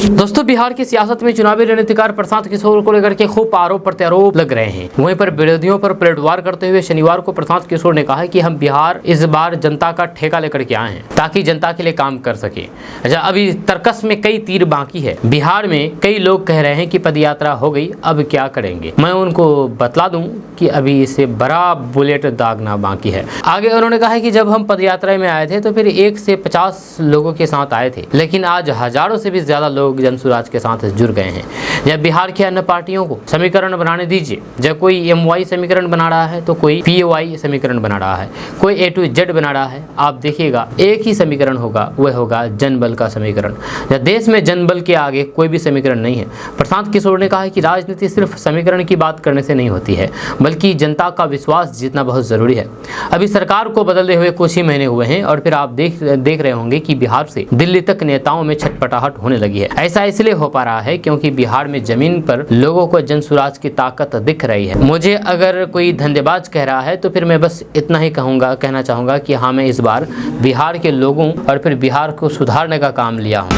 दोस्तों, बिहार की सियासत में चुनावी रणनीतिकार प्रशांत किशोर को लेकर के खूब आरोप प्रत्यारोप लग रहे हैं। वहीं पर विरोधियों पर पलटवार करते हुए शनिवार को प्रशांत किशोर ने कहा कि हम बिहार इस बार जनता का ठेका लेकर के आए हैं ताकि जनता के लिए काम कर सके। अच्छा, अभी तर्कस में कई तीर बाकी है। बिहार में कई लोग कह रहे हैं कि पदयात्रा हो गई, अब क्या करेंगे। मैं उनको बतला दूं कि अभी इसे बड़ा बुलेट दागना बाकी है। आगे उन्होंने कहा कि जब हम पदयात्रा में आए थे तो फिर 1 से 50 लोगों के साथ आए थे, लेकिन आज हजारों से भी ज्यादा लोग जनसुराज के साथ जुड़ गए हैं। जब बिहार की अन्य पार्टियों को समीकरण बनाने दीजिए, जब कोई MY समीकरण बना रहा है तो कोई PY समीकरण बना रहा है, कोई A to Z बना रहा है, आप देखिएगा एक ही समीकरण होगा, वह होगा जनबल का समीकरण। जब देश में जनबल के आगे कोई भी समीकरण नहीं है। प्रशांत किशोर ने कहा है कि राजनीति सिर्फ समीकरण की बात करने से नहीं होती है, बल्कि जनता का विश्वास जीतना बहुत जरूरी है। अभी सरकार को बदलते हुए कुछ ही महीने हुए हैं और फिर आप देख रहे होंगे कि बिहार से दिल्ली तक नेताओं में छटपटाहट होने लगी है। ऐसा इसलिए हो पा रहा है क्योंकि बिहार में जमीन पर लोगों को जनसुराज की ताकत दिख रही है। मुझे अगर कोई धंधेबाज कह रहा है तो फिर मैं बस इतना ही कहना चाहूंगा कि हाँ, मैं इस बार बिहार के लोगों और फिर बिहार को सुधारने का काम लिया हूँ।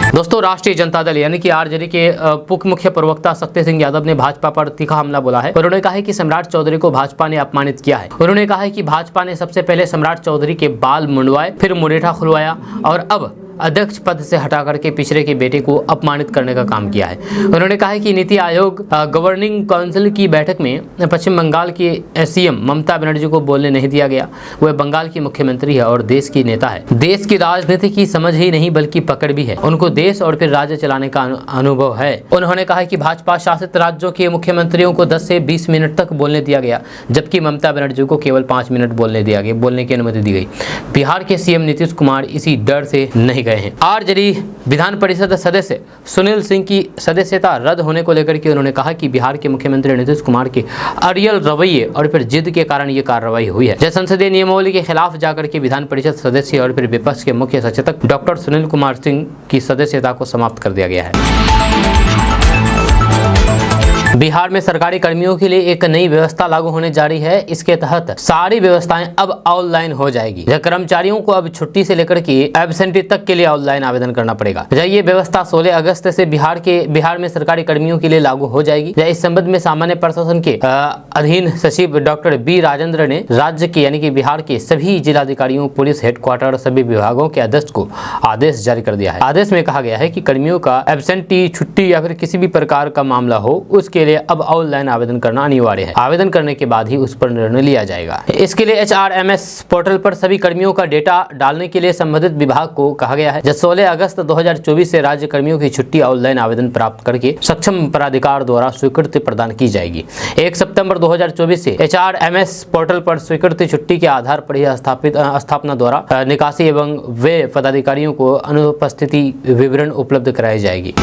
दोस्तों, राष्ट्रीय जनता दल यानी कि आरजेडी के उप मुख्य प्रवक्ता शक्ति सिंह यादव ने भाजपा पर तीखा हमला बोला है। उन्होंने कहा है कि सम्राट चौधरी को भाजपा ने अपमानित किया है। उन्होंने कहा है कि भाजपा ने सबसे पहले सम्राट चौधरी के बाल मुंडवाए, फिर मुरेठा खुलवाया और अब अध्यक्ष पद से हटा करके पिछड़े के बेटे को अपमानित करने का काम किया है। उन्होंने कहा है कि नीति आयोग गवर्निंग काउंसिल की बैठक में पश्चिम बंगाल की सीएम ममता बनर्जी को बोलने नहीं दिया गया। वह बंगाल की मुख्यमंत्री है और देश की नेता है। देश की राजनीति की समझ ही नहीं बल्कि पकड़ भी है। उनको देश और फिर राज्य चलाने का अनुभव है। उन्होंने कहा कि भाजपा शासित राज्यों के मुख्यमंत्रियों को 10 से 20 मिनट तक बोलने दिया गया, जबकि ममता बनर्जी को केवल 5 मिनट बोलने की अनुमति दी गई। बिहार के सीएम नीतीश कुमार इसी डर से नहीं गए हैं। आरजेडी विधान परिषद सदस्य सुनील सिंह की सदस्यता रद्द होने को लेकर के उन्होंने कहा कि बिहार के मुख्यमंत्री नीतीश कुमार के अड़ियल रवैये और फिर जिद के कारण ये कार्रवाई हुई है। संसदीय नियमावली के खिलाफ जाकर के विधान परिषद सदस्य और फिर विपक्ष के मुख्य सचेतक डॉक्टर सुनील कुमार सिंह की सदस्यता को समाप्त कर दिया गया है। बिहार में सरकारी कर्मियों के लिए एक नई व्यवस्था लागू होने जा रही है। इसके तहत सारी व्यवस्थाएं अब ऑनलाइन हो जाएगी। कर्मचारियों को अब छुट्टी से लेकर के एब्सेंटी तक के लिए ऑनलाइन आवेदन करना पड़ेगा। ये व्यवस्था 16 अगस्त से बिहार में सरकारी कर्मियों के लिए लागू हो जाएगी। इस संबंध में सामान्य प्रशासन के अधीन सचिव डॉक्टर बी राजेंद्र ने राज्य के यानी कि बिहार के सभी जिलाधिकारियों, पुलिस हेडक्वार्टर, सभी विभागों के अध्यक्ष को आदेश जारी कर दिया है। आदेश में कहा गया है कि कर्मियों का एब्सेंटी, छुट्टी या फिर किसी भी प्रकार का मामला हो, उसके लिए अब ऑनलाइन आवेदन करना अनिवार्य है। आवेदन करने के बाद ही उस पर निर्णय लिया जाएगा। इसके लिए HRMS पोर्टल पर सभी कर्मियों का डेटा डालने के लिए संबंधित विभाग को कहा गया है। 16 अगस्त 2024 से राज्य कर्मियों की छुट्टी ऑनलाइन आवेदन प्राप्त करके सक्षम प्राधिकार द्वारा स्वीकृति प्रदान की जाएगी। 1 सितंबर 2024 से HRMS पोर्टल पर स्वीकृति छुट्टी के आधार पर ही स्थापना द्वारा निकासी एवं वे पदाधिकारियों को अनुपस्थिति विवरण उपलब्ध कराई जाएगी।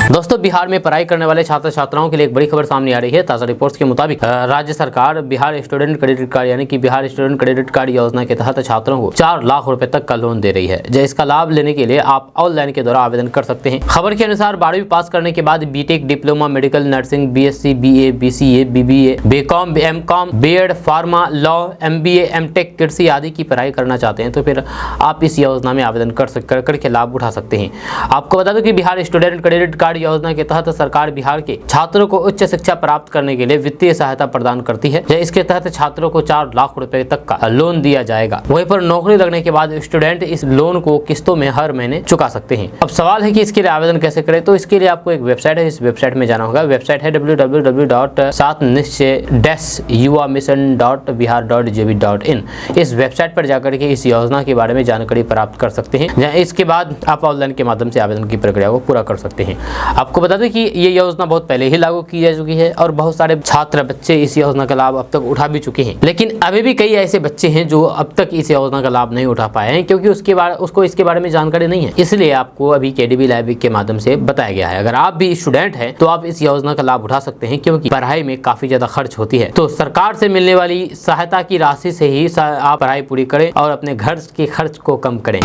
दोस्तों, बिहार में पढ़ाई करने वाले छात्र छात्राओं के लिए एक बड़ी खबर सामने आ रही है। ताजा रिपोर्ट्स के मुताबिक राज्य सरकार बिहार स्टूडेंट क्रेडिट कार्ड यानी कि बिहार स्टूडेंट क्रेडिट कार्ड योजना के तहत छात्रों को 4 लाख रुपए तक का लोन दे रही है। इसका लाभ लेने के लिए आप ऑनलाइन के द्वारा आवेदन कर सकते हैं। खबर के अनुसार 12वीं पास करने के बाद BTech, diploma, medical, nursing, BSc, BA, BCA, BBA, BCom, MCom, BEd, pharma, law, MBA, MTech, कृषि आदि की पढ़ाई करना चाहते हैं तो फिर आप इस योजना में आवेदन करके लाभ उठा सकते हैं। आपको बता दूं कि Bihar student credit card Bihar योजना के तहत सरकार बिहार के छात्रों को उच्च शिक्षा प्राप्त करने के लिए वित्तीय सहायता प्रदान करती है। इसके तहत छात्रों को 4 लाख रुपए तक का लोन दिया जाएगा। वहीं पर नौकरी लगने के बाद स्टूडेंट इस लोन को किस्तों में हर महीने चुका सकते हैं। अब सवाल है कि इसके लिए आवेदन कैसे करें, तो इसके लिए आपको एक वेबसाइट है, इस वेबसाइट में जाना होगा। वेबसाइट है www.satnischay-yuva-mission.bihar.gov.in। इस वेबसाइट पर जाकर के इस योजना के बारे में जानकारी प्राप्त कर सकते हैं। इसके बाद आप ऑनलाइन के माध्यम से आवेदन की प्रक्रिया को पूरा कर सकते हैं। आपको बता दें कि ये योजना बहुत पहले ही लागू की जा चुकी है और बहुत सारे छात्र बच्चे इस योजना का लाभ अब तक उठा भी चुके हैं, लेकिन अभी भी कई ऐसे बच्चे हैं जो अब तक इस योजना का लाभ नहीं उठा पाए हैं, क्योंकि उसको इसके बारे में जानकारी नहीं है। इसलिए आपको अभी केडीबी लाइव के माध्यम से बताया गया है। अगर आप भी स्टूडेंट हैं तो आप इस योजना का लाभ उठा सकते हैं, क्योंकि पढ़ाई में काफी ज्यादा खर्च होती है। तो सरकार से मिलने वाली सहायता की राशि से ही आप पढ़ाई पूरी करें और अपने घर के खर्च को कम करें।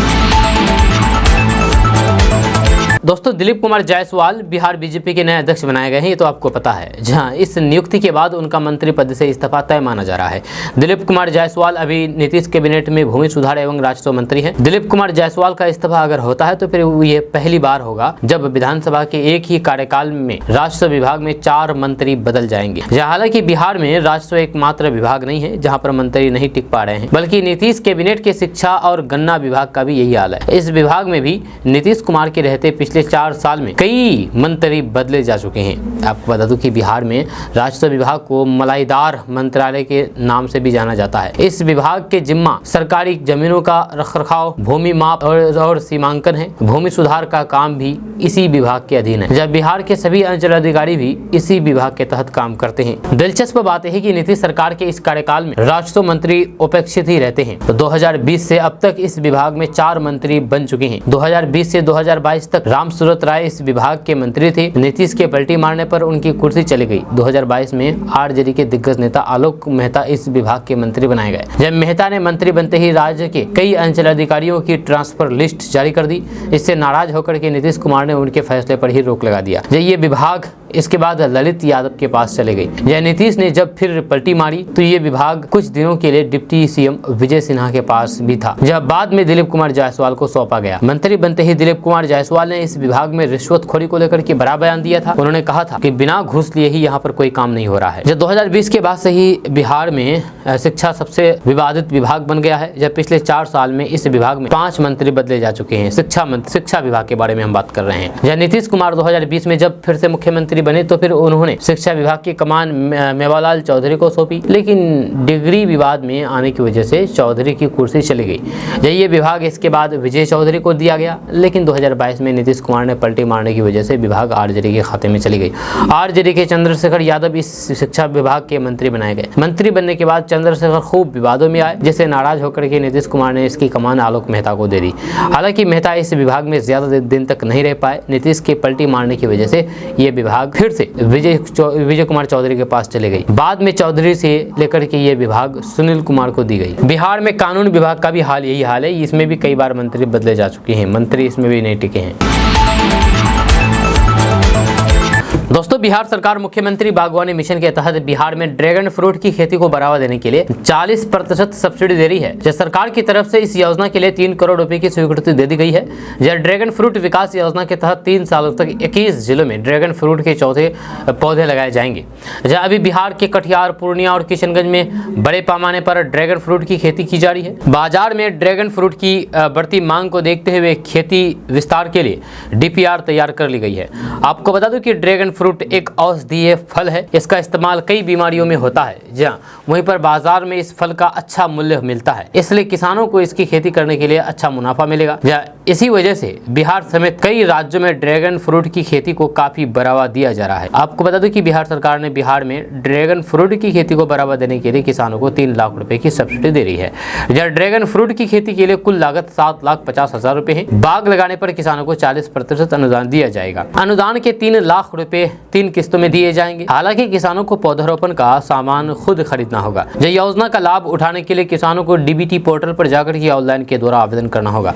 दोस्तों, दिलीप कुमार जायसवाल बिहार बीजेपी के नए अध्यक्ष बनाए गए हैं, ये तो आपको पता है। जहां इस नियुक्ति के बाद उनका मंत्री पद से इस्तीफा तय माना जा रहा है। दिलीप कुमार जायसवाल अभी नीतीश कैबिनेट में भूमि सुधार एवं राजस्व मंत्री हैं। दिलीप कुमार जायसवाल का इस्तीफा अगर होता है तो फिर ये पहली बार होगा जब विधानसभा के एक ही कार्यकाल में राजस्व विभाग में 4 मंत्री बदल जाएंगे। हालांकि बिहार में राजस्व एकमात्र विभाग नहीं है जहाँ पर मंत्री नहीं टिक पा रहे हैं, बल्कि नीतीश कैबिनेट के शिक्षा और गन्ना विभाग का भी यही हाल है। इस विभाग में भी नीतीश कुमार के रहते पिछले 4 साल में कई मंत्री बदले जा चुके हैं। आपको बता दूं कि बिहार में राजस्व विभाग को मलाईदार मंत्रालय के नाम से भी जाना जाता है। इस विभाग के जिम्मा सरकारी जमीनों का रखरखाव, भूमि माप और सीमांकन है। भूमि सुधार का काम भी इसी विभाग के अधीन है, जब बिहार के सभी अंचल अधिकारी भी इसी विभाग के तहत काम करते हैं। दिलचस्प बात है कि नीतीश सरकार के इस कार्यकाल में राजस्व मंत्री उपेक्षित ही रहते हैं। तो 2020 से अब तक इस विभाग में 4 मंत्री बन चुके हैं। 2020 से 2022 तक रामसूरत राय इस विभाग के मंत्री थे। नीतीश के पलटी मारने पर उनकी कुर्सी चली गई। 2022 में आरजेडी के दिग्गज नेता आलोक मेहता इस विभाग के मंत्री बनाए गए। जब मेहता ने मंत्री बनते ही राज्य के कई अंचल अधिकारियों की ट्रांसफर लिस्ट जारी कर दी। इससे नाराज होकर के नीतीश कुमार ने उनके फैसले पर ही रोक लगा दिया। जब ये विभाग इसके बाद ललित यादव के पास चले गई। जय नीतीश ने जब फिर पलटी मारी तो ये विभाग कुछ दिनों के लिए डिप्टी सीएम विजय सिन्हा के पास भी था, जब बाद में दिलीप कुमार जायसवाल को सौंपा गया। मंत्री बनते ही दिलीप कुमार जायसवाल ने इस विभाग में रिश्वतखोरी को लेकर के बड़ा बयान दिया था। उन्होंने कहा था कि बिना घूस लिए ही यहाँ पर कोई काम नहीं हो रहा है। जब 2020 के बाद से ही बिहार में शिक्षा सबसे विवादित विभाग बन गया है। जब पिछले 4 साल में इस विभाग में 5 मंत्री बदले जा चुके हैं। शिक्षा विभाग के बारे में हम बात कर रहे हैं। जब नीतीश कुमार 2020 में जब फिर से मुख्यमंत्री बने तो फिर उन्होंने शिक्षा विभाग की कमान मेवालाल चौधरी को सौंपी, लेकिन डिग्री विवाद में आने की वजह से चौधरी की कुर्सी चली गई। जब ये विभाग इसके बाद विजय चौधरी को दिया गया, लेकिन 2022 में नीतीश कुमार ने पलटी मारने की वजह से विभाग आरजेडी के खाते में चली गई। आरजेडी के चंद्रशेखर यादव इस शिक्षा विभाग के मंत्री बनाए गए। मंत्री बनने के बाद चंद्रशेखर खूब विवादों में आए, जिससे नाराज होकर के नीतीश कुमार ने इसकी कमान आलोक मेहता को दे दी। हालांकि मेहता इस विभाग में ज्यादा दिन तक नहीं रह पाए। नीतीश के पलटी मारने की वजह से ये विभाग फिर से विजय कुमार चौधरी के पास चले गई। बाद में चौधरी से लेकर के ये विभाग सुनील कुमार को दी गई। बिहार में कानून विभाग का भी हाल यही हाल है। इसमें भी कई बार मंत्री बदले जा चुके हैं। मंत्री इसमें भी नहीं टिके हैं। दोस्तों, बिहार सरकार मुख्यमंत्री बागवानी मिशन के तहत बिहार में ड्रैगन फ्रूट की खेती को बढ़ावा देने के लिए 40% सब्सिडी दे रही है। जब सरकार की तरफ से इस योजना के लिए 3 करोड़ रुपए की स्वीकृति दे दी गई है। जब ड्रैगन फ्रूट विकास योजना के तहत 3 सालों तक 21 जिलों में ड्रैगन फ्रूट के चौथे पौधे लगाए जाएंगे। जब अभी बिहार के कटिहार, पूर्णिया और किशनगंज में बड़े पैमाने पर ड्रैगन फ्रूट की खेती की जा रही है। बाजार में ड्रैगन फ्रूट की बढ़ती मांग को देखते हुए खेती विस्तार के लिए DPR तैयार कर ली गई है। आपको बता दूं कि ड्रैगन फ्रूट एक औषधीय फल है। इसका इस्तेमाल कई बीमारियों में होता है। जहाँ वहीं पर बाजार में इस फल का अच्छा मूल्य मिलता है, इसलिए किसानों को इसकी खेती करने के लिए अच्छा मुनाफा मिलेगा। इसी वजह से बिहार समेत कई राज्यों में ड्रैगन फ्रूट की खेती को काफी बढ़ावा दिया जा रहा है। आपको बता दूं कि बिहार सरकार ने बिहार में ड्रैगन फ्रूट की खेती को बढ़ावा देने के लिए किसानों को 3 लाख रुपए की सब्सिडी दे रही है। जहाँ ड्रैगन फ्रूट की खेती के लिए कुल लागत 7,50,000 रुपए है। बाग लगाने पर किसानों को 40% अनुदान दिया जाएगा। अनुदान के 3 लाख रुपए 3 किस्तों में दिए जाएंगे। हालांकि किसानों को पौधारोपण का सामान खुद खरीदना होगा। यह योजना का लाभ उठाने के लिए किसानों को डीबीटी पोर्टल पर जाकर के ऑनलाइन के द्वारा आवेदन करना होगा।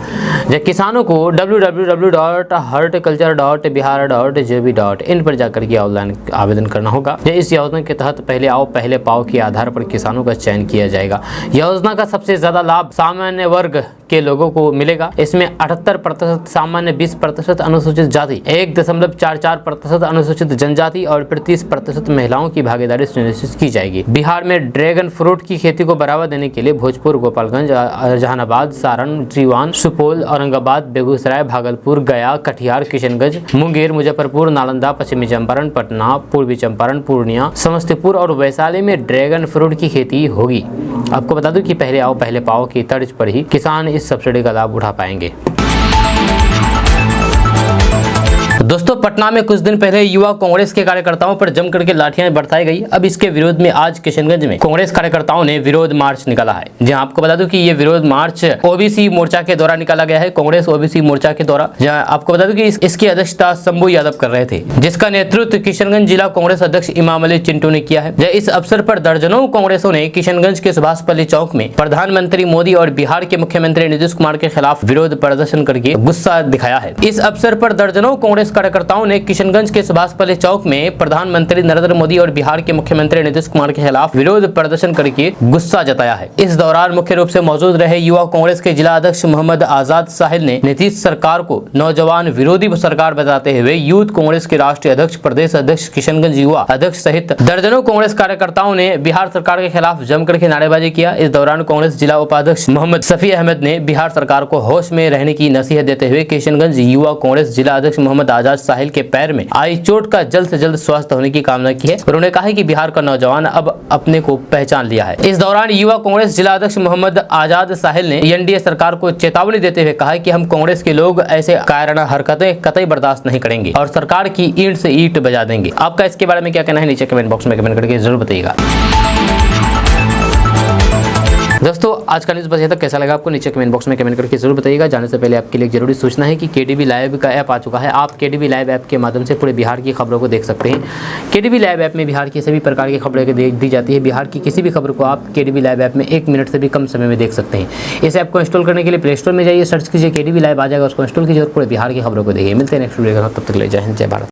जब किसानों को www.horticulture.bihar.gov.in पर जाकर के ऑनलाइन आवेदन करना होगा। इस योजना के तहत पहले आओ पहले पाओ के आधार पर किसानों का चयन किया जाएगा। योजना का सबसे ज्यादा लाभ सामान्य वर्ग के लोगों को मिलेगा। इसमें 78% सामान्य, 20% अनुसूचित जाति, 1.44% अनुसूचित जनजाति और 30% महिलाओं की भागीदारी सुनिश्चित की जाएगी। बिहार में ड्रैगन फ्रूट की खेती को बढ़ावा देने के लिए भोजपुर, गोपालगंज, जहानाबाद, सारण, सीवान, सुपौल, औरंगाबाद, बेगूसराय, भागलपुर, गया, कटिहार, किशनगंज, मुंगेर, मुजफ्फरपुर, नालंदा, पश्चिमी चंपारण, पटना, पूर्वी चंपारण, पूर्णिया, समस्तीपुर और वैशाली में ड्रैगन फ्रूट की खेती होगी। आपको बता दूं कि पहले आओ पहले पाओ की तर्ज पर ही किसान इस सब्सिडी का लाभ उठा पाएंगे। दोस्तों, पटना में कुछ दिन पहले युवा कांग्रेस के कार्यकर्ताओं पर जम करके लाठियां बरसाई गई। अब इसके विरोध में आज किशनगंज में कांग्रेस कार्यकर्ताओं ने विरोध मार्च निकाला है। जहां आपको बता दूं कि ये विरोध मार्च ओबीसी मोर्चा के द्वारा निकाला गया है, कांग्रेस ओबीसी मोर्चा के द्वारा। जहां आपको बता दूं कि इसकी अध्यक्षता शंभू यादव कर रहे थे, जिसका नेतृत्व किशनगंज जिला कांग्रेस अध्यक्ष इमाम अली चिंटू ने किया है। इस अवसर पर दर्जनों कांग्रेसों ने किशनगंज के सुभाषपल्ली चौक में प्रधानमंत्री मोदी और बिहार के मुख्यमंत्री नीतीश कुमार के खिलाफ विरोध प्रदर्शन करके गुस्सा दिखाया है। इस अवसर पर दर्जनों कांग्रेस कार्यकर्ताओं ने किशनगंज के सुभाषपल्ली चौक में प्रधानमंत्री नरेंद्र मोदी और बिहार के मुख्यमंत्री नीतीश कुमार के खिलाफ विरोध प्रदर्शन करके गुस्सा जताया है। इस दौरान मुख्य रूप से मौजूद रहे युवा कांग्रेस के जिला अध्यक्ष मोहम्मद आजाद साहिल ने नीतीश सरकार को नौजवान विरोधी सरकार बताते हुए यूथ कांग्रेस के राष्ट्रीय अध्यक्ष, प्रदेश अध्यक्ष, किशनगंज युवा अध्यक्ष सहित दर्जनों कांग्रेस कार्यकर्ताओं ने बिहार सरकार के खिलाफ जमकर के नारेबाजी किया। इस दौरान कांग्रेस जिला उपाध्यक्ष मोहम्मद शफी अहमद ने बिहार सरकार को होश में रहने की नसीहत देते हुए किशनगंज युवा कांग्रेस जिला अध्यक्ष मोहम्मद आजाद साहिल के पैर में आई चोट का जल्द से जल्द स्वस्थ होने की कामना की है। उन्होंने कहा है कि बिहार का नौजवान अब अपने को पहचान लिया है। इस दौरान युवा कांग्रेस जिला अध्यक्ष मोहम्मद आजाद साहिल ने एनडीए सरकार को चेतावनी देते हुए कहा कि हम कांग्रेस के लोग ऐसे कायराना हरकतें कतई बर्दाश्त नहीं करेंगे और सरकार की ईंट से ईंट बजा देंगे। आपका इसके बारे में क्या कहना है, नीचे कमेंट बॉक्स में कमेंट करके जरूर बताइएगा। दोस्तों, आज का न्यूज़ बस ये तक। कैसा लगा आपको, नीचे कमेंट बॉक्स में कमेंट करके जरूर बताइएगा। जाने से पहले आपके लिए जरूरी सूचना है कि केडीबी लाइव का ऐप आ चुका है। आप केडीबी लाइव ऐप के माध्यम से पूरे बिहार की खबरों को देख सकते हैं। केडीबी लाइव ऐप में बिहार की सभी प्रकार की खबरें दी जाती है। बिहार की किसी भी खबर को आप केडीबी लाइव ऐप में 1 मिनट से भी कम समय में देख सकते हैं। इस ऐप को इंस्टॉल करने के लिए प्ले स्टोर में जाइए, सर्च कीजिए केडीबी लाइव, आ जाएगा, उसको इंस्टॉल कीजिए और पूरे बिहार की खबरों को देखिए। मिलते हैं नेक्स्ट वीडियो, तब तक ले जय हिंद, जय भारत।